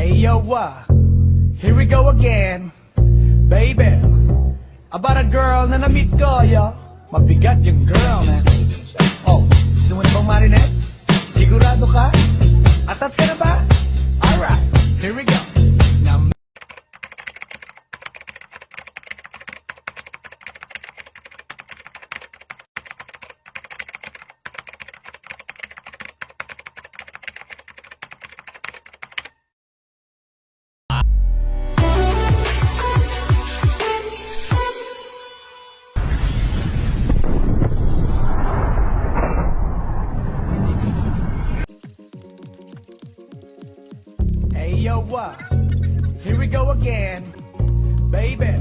Hey yo, here we go again, baby. About a girl na na-meet ko, yo. Mabigat yung girl, man. Oh, gusto mo na bang marinette? Sigurado ka? Atat ka na ba? Alright, here we go. Now, hey yo, here we go again, baby.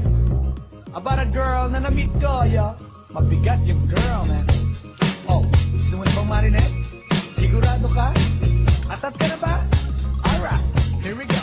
About a girl na na-meet ko, yo. Mabigat yung girl, man. Oh, gusto mo na bang marinette? Sigurado ka? Atat ka na ba? Alright, here we go.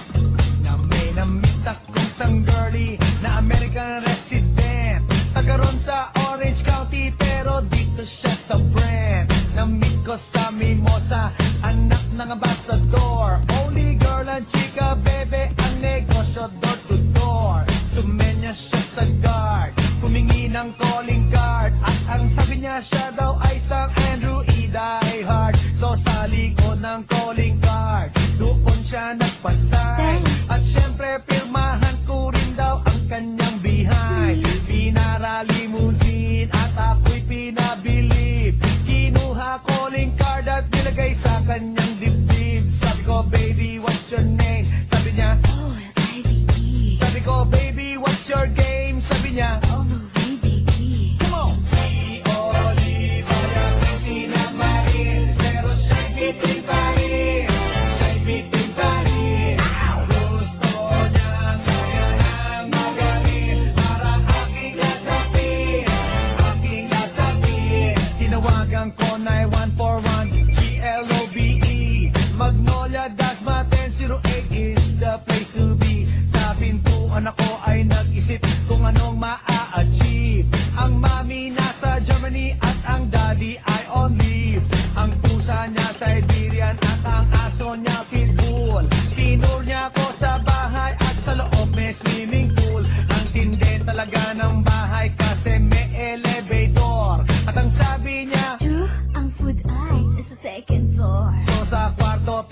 Na may na-meet akong isang girlie na American resident, taga ron sa Orange County, pero dito siya sa Brent. Na-meet ko sa Mimosa, anak ng ambassador. Only girl and chika, bebe, ang negosyo door to door. Sumenya siya sa guard, humingi ng calling card, at ang sabi niya siya daw ay isang Andrew E. Die Hard. So sa likod ng calling card, doon siya nagpasay. At syempre pirmahan ko rin daw ang kanyang behind. Pinara limousine at ako'y pinabilib. Kinuha calling card at nilagay sa kanyang dibdib. Sabi ko, baby, what's your name? Sabi niya, Oh, IBE. sabi ko, baby, what's your game? Sabi niya, Oh, IBE. come on! Si Olivia Christina Marin, pero siya'y bitin pa rin. Siya'y bitin pa rin. Gusto niyang kaya ng magaling, parang aking lasapin. Aking lasapin. Tinawagan ko 9141 GLOBE. Magnolia, Dasma 1008 is the place to be. Sa pintuan ako ay nag-isip kung anong maa-achieve. Ang mami nasa Germany at ang daddy ay on leave. Ang pusa niya Siberian at ang aso niya pitbull. Tinur niya ako sa bahay at sa loob may swimming pool. Ang tindi talaga ng bahay kasi may elevator. At ang sabi niya, True, ang food ay nasa second floor. so sa kwarto